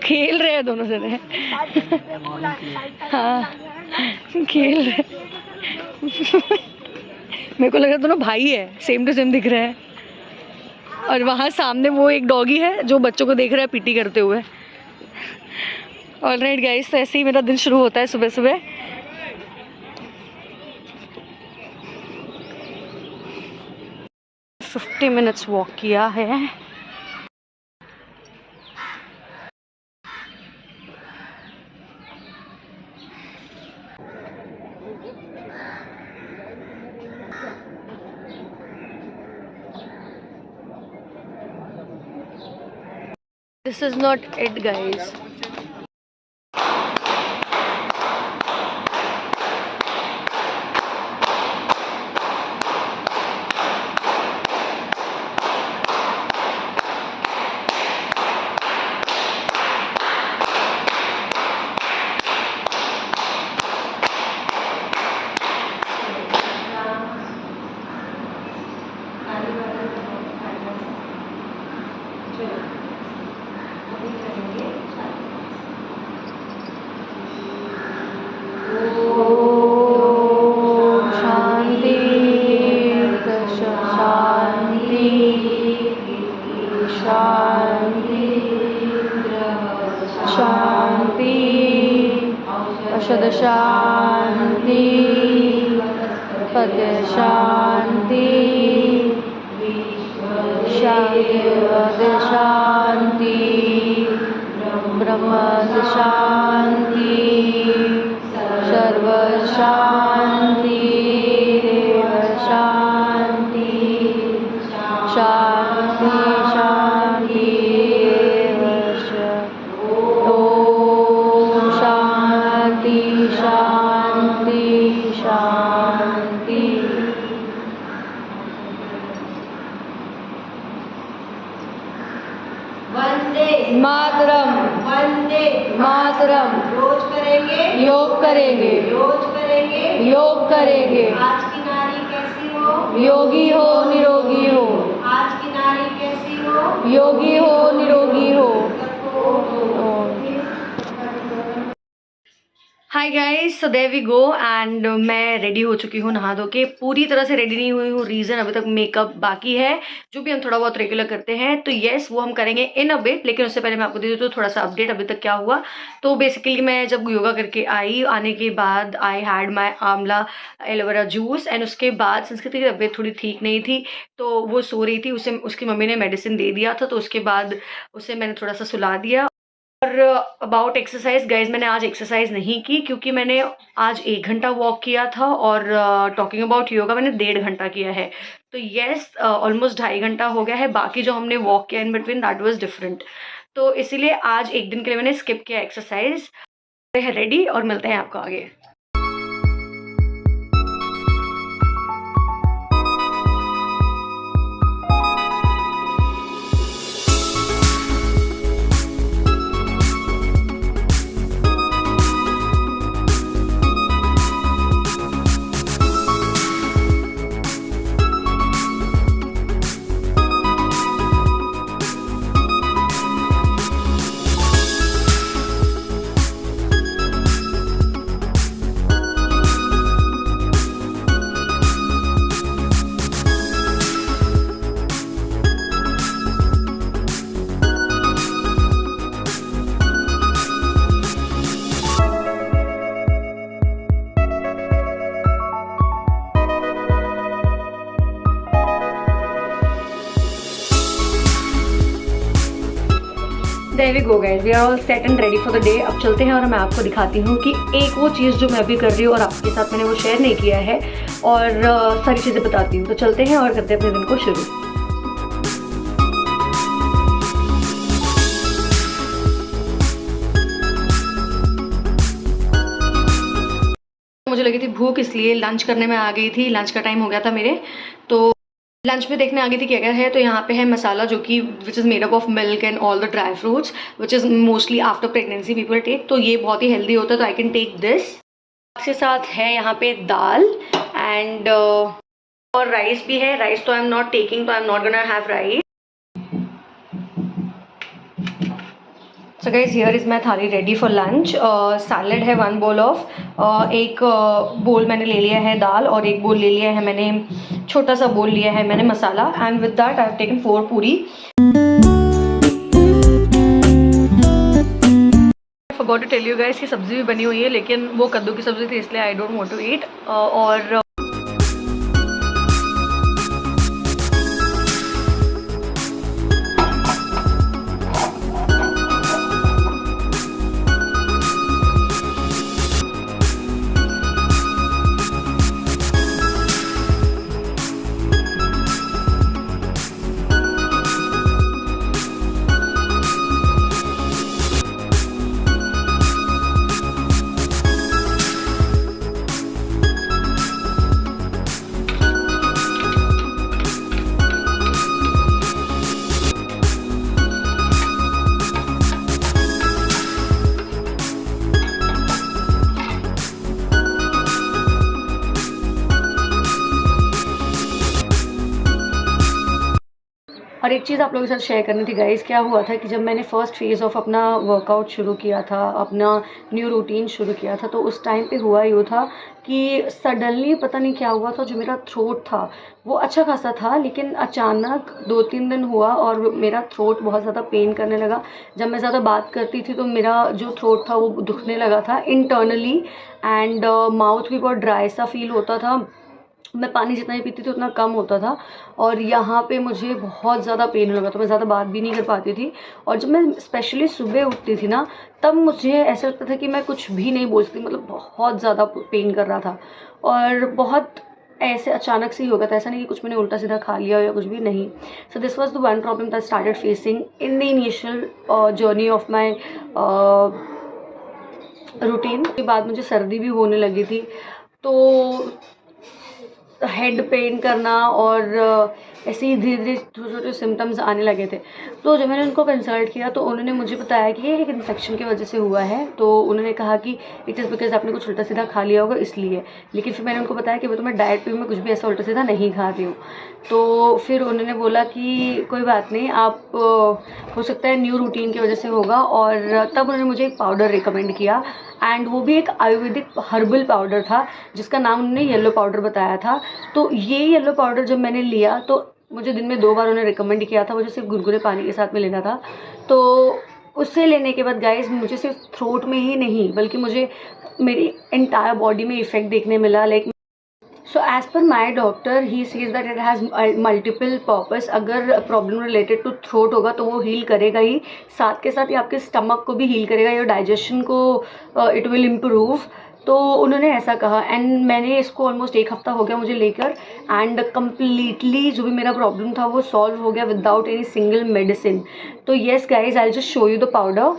खेल रहे हैं दोनों जने। हाँ खेल रहे। मेरे को लग रहा है दोनों भाई है, सेम टू सेम दिख रहे हैं। और वहाँ सामने वो एक डॉगी है जो बच्चों को देख रहा है पीटी करते हुए। ऑलराइट गाइस, तो ऐसे ही मेरा दिन शुरू होता है सुबह सुबह। फिफ्टी मिनट्स वॉक किया है। This is not it, guys. शांति औषध शांति पद शांति शांति ब्रह्म शांति सर्व शांति देव शांति शांति शांति ओम शांति शांति शांति। वंदे मातरम वंदे मातरम। रोज करेंगे योग करेंगे रोज करेंगे योग करेंगे। आज की नारी कैसी हो योगी हो निरोगी हो। आज की नारी कैसी हो योगी हो निरोगी हो। Hi guys, so there we go and मैं रेडी हो चुकी हूँ नहा धो के। पूरी तरह से रेडी नहीं हुई हूँ, रीज़न अभी तक मेकअप बाकी है जो भी हम थोड़ा बहुत रेगुलर करते हैं। तो येस, वो हम करेंगे इन अ बिट, लेकिन उससे पहले मैं आपको दे दूँ तो थोड़ा सा अपडेट अभी तक क्या हुआ। तो बेसिकली मैं जब योगा करके आई, आने के बाद आई हैड माई आंवला एलोवेरा जूस एंड उसके बाद संस्कृति की तबीयत थोड़ी ठीक नहीं थी तो वो सो रही थी। उसे उसकी मम्मी ने मेडिसिन दे दिया था, तो उसके बाद उसे मैंने थोड़ा सा सुला दिया। और अबाउट एक्सरसाइज गाइज, मैंने आज एक्सरसाइज नहीं की क्योंकि मैंने आज 1 घंटा वॉक किया था और टॉकिंग अबाउट योगा मैंने 1.5 घंटा किया है। तो येस, ऑलमोस्ट 2.5 घंटा हो गया है। बाकी जो हमने वॉक किया in between that was different. तो इसीलिए आज एक दिन के लिए मैंने स्किप किया एक्सरसाइज। रेडी और मिलते हैं आपको आगे। There we go guys, we are all set and ready for the day। अब चलते हैं और मैं आपको दिखाती हूँ कि एक वो चीज़ जो मैं अभी कर रही हूँ और आपके साथ मैंने वो शेयर नहीं किया है, और सारी चीज़ें बताती हूँ। तो चलते हैं और करते हैं अपने दिन को शुरू। मुझे लगी थी भूख, इसलिए लंच करने में आ गई थी। लंच का टाइम हो गया था मेरे, तो लंच में देखने आ गई थी क्या क्या है। तो यहाँ पे है मसाला जो कि which is made up of milk and all the dry fruits which is mostly after pregnancy people take. तो ये बहुत ही हेल्दी होता है, तो आई कैन टेक दिस। इसके साथ है यहाँ पे दाल एंड और राइस भी है। राइस तो आई एम नॉट टेकिंग, तो I am not gonna have rice. So guys here is my थाली रेडी फॉर लंच। सैलड है 1 बोल ऑफ, एक बोल मैंने ले लिया है दाल, और एक बोल ले लिया है मैंने, छोटा सा बोल लिया है मैंने masala, and with that I have taken 4 puri. Forgot to tell you guys कि सब्जी भी बनी हुई है, लेकिन वो कद्दू की सब्जी थी इसलिए I don't want to eat. और और एक चीज़ आप लोगों के साथ शेयर करनी थी गाइस। क्या हुआ था कि जब मैंने फर्स्ट फेज़ ऑफ अपना वर्कआउट शुरू किया था, अपना न्यू रूटीन शुरू किया था, तो उस टाइम पे हुआ यूँ था कि सडनली पता नहीं क्या हुआ था, जो मेरा थ्रोट था वो अच्छा खासा था, लेकिन अचानक 2-3 दिन हुआ और मेरा थ्रोट बहुत ज़्यादा पेन करने लगा। जब मैं ज़्यादा बात करती थी तो मेरा जो थ्रोट था वो दुखने लगा था इंटरनली, एंड माउथ भी बहुत ड्राई सा फील होता था। मैं पानी जितना ही पीती थी उतना कम होता था, और यहाँ पे मुझे बहुत ज़्यादा पेन लगा, तो मैं ज़्यादा बात भी नहीं कर पाती थी। और जब मैं स्पेशली सुबह उठती थी ना, तब मुझे ऐसा लगता था कि मैं कुछ भी नहीं बोल सकती, मतलब बहुत ज़्यादा पेन कर रहा था, और बहुत ऐसे अचानक से ही हो गया था। ऐसा नहीं कि कुछ मैंने उल्टा सीधा खा लिया या कुछ भी नहीं। So this was the one problem that started facing in the initial journey of my routine. के बाद मुझे सर्दी भी होने लगी थी, तो हेड पेन करना और ऐसे ही धीरे धीरे छोटे छोटे सिम्टम्स आने लगे थे। तो जब मैंने उनको कंसल्ट किया तो उन्होंने मुझे बताया कि ये एक इन्फेक्शन की वजह से हुआ है। तो उन्होंने कहा कि इट इज़ बिकॉज आपने कुछ उल्टा सीधा खा लिया होगा इसलिए। लेकिन फिर मैंने उनको बताया कि वो तो मैं डाइट पे मैं कुछ भी ऐसा उल्टा सीधा नहीं खाती हूँ। तो फिर उन्होंने बोला कि कोई बात नहीं, आप हो सकता है न्यू रूटीन की वजह से होगा। और तब उन्होंने मुझे एक पाउडर रिकमेंड किया, एंड वो भी एक आयुर्वेदिक हर्बल पाउडर था, जिसका नाम उन्होंने येलो पाउडर बताया था। तो ये येलो पाउडर जब मैंने लिया तो मुझे दिन में 2 बार उन्होंने रिकमेंड किया था, मुझे सिर्फ गुनगुने पानी के साथ में लेना था। तो उससे लेने के बाद गाइस मुझे सिर्फ थ्रोट में ही नहीं बल्कि मुझे मेरी एंटायर बॉडी में इफेक्ट देखने मिला। Like so as per my doctor he says that it has multiple purpose. अगर प्रॉब्लम रिलेटेड टू थ्रोट होगा तो वो हील करेगा ही, साथ के साथ ये आपके स्टमक को भी हील करेगा, या डाइजेशन को इट विल इम्प्रूव। तो उन्होंने ऐसा कहा, एंड मैंने इसको ऑलमोस्ट 1 हफ्ता हो गया मुझे लेकर, एंड कम्प्लीटली जो भी मेरा प्रॉब्लम था वो सॉल्व हो गया विदाउट एनी सिंगल मेडिसिन। तो yes guys, I just show you the powder.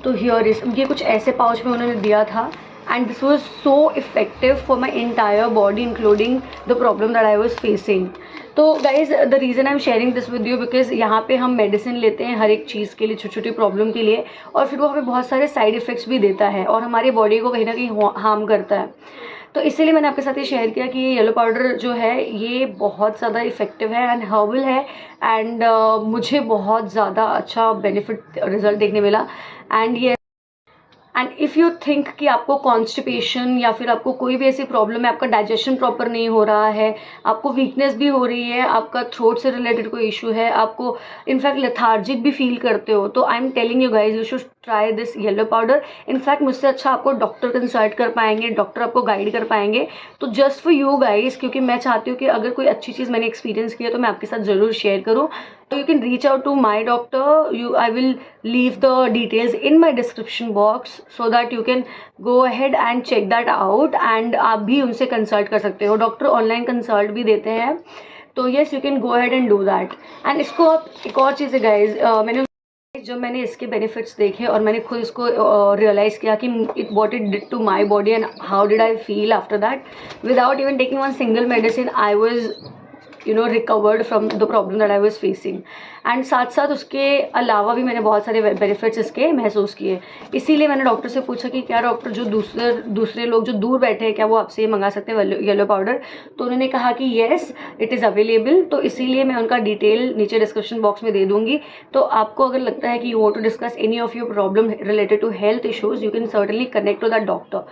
तो हियर इज, ये कुछ ऐसे पाउच में उन्होंने दिया था, and this was so effective for my entire body including the problem that I was facing. तो guys, the reason I'm sharing this with you because यहाँ पे हम मेडिसिन लेते हैं हर एक चीज़ के लिए, छोटी छोटी प्रॉब्लम के लिए, और फिर वो हमें बहुत सारे साइड इफ़ेक्ट्स भी देता है और हमारी बॉडी को कहीं ना कहीं हार्म करता है। तो इसीलिए मैंने आपके साथ ये शेयर किया कि ये येलो पाउडर जो है ये बहुत ज़्यादा इफेक्टिव है एंड हर्बल है, एंड मुझे बहुत ज़्यादा अच्छा बेनिफिट रिजल्ट देखने मिला। एंड ये एंड इफ़ यू थिंक कि आपको कॉन्स्टिपेशन या फिर आपको कोई भी ऐसी प्रॉब्लम है, आपका डाइजेशन प्रॉपर नहीं हो रहा है, आपको वीकनेस भी हो रही है, आपका थ्रोट से रिलेटेड कोई इशू है, आपको इनफैक्ट लेथार्जिक भी फील करते हो, तो I am telling you guys you should try this yellow powder. In fact मुझसे अच्छा आपको डॉक्टर कंसल्ट कर पाएंगे, डॉक्टर आपको गाइड कर पाएंगे। तो जस्ट फॉर यू गाइज, क्योंकि मैं चाहती हूँ कि अगर कोई अच्छी चीज़ मैंने एक्सपीरियंस किया तो मैं आपके साथ ज़रूर शेयर करूँ। So you can reach out to my doctor. I will leave the details in my description box so that you can go ahead and check that out. And आप भी उनसे कंसल्ट कर सकते हो, डॉक्टर ऑनलाइन कंसल्ट भी देते हैं। तो yes, you can go ahead and do that. And इसको आप एक और चीज़ है guys, जब मैंने इसके बेनिफिट्स देखे और मैंने खुद इसको रियलाइज़ किया कि what it did to my body and how did I feel after that, without even taking one single medicine, I was recovered from the problem that I was facing. And साथ साथ उसके अलावा भी मैंने बहुत सारे बेनिफिट्स इसके महसूस किए। इसीलिए मैंने डॉक्टर से पूछा कि क्या डॉक्टर जो दूसरे लोग जो दूर बैठे हैं क्या वो आपसे ये मंगा सकते हैं येलो पाउडर। तो उन्होंने कहा कि येस इट इज़ अवेलेबल। तो इसीलिए मैं उनका डिटेल नीचे डिस्क्रिप्शन बॉक्स में दे दूँगी। तो आपको अगर लगता है कि you want to discuss any of your problem related to health issues, you can certainly connect to that doctor.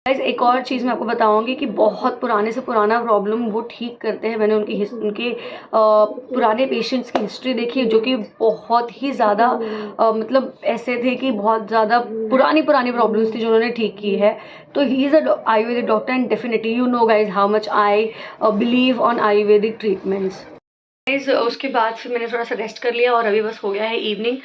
Guys एक और चीज़ मैं आपको बताऊंगी कि बहुत पुराने से पुराना प्रॉब्लम वो ठीक करते हैं। मैंने उनके पुराने पेशेंट्स की हिस्ट्री देखी जो कि बहुत ही ज़्यादा मतलब ऐसे थे कि बहुत ज़्यादा पुरानी प्रॉब्लम्स थी जो उन्होंने ठीक की है। तो he is a Ayurvedic doctor and definitely you know guys how much I believe on Ayurvedic treatments. Guys उसके बाद फिर मैंने थोड़ा सा रेस्ट कर लिया और अभी बस हो गया है इवनिंग।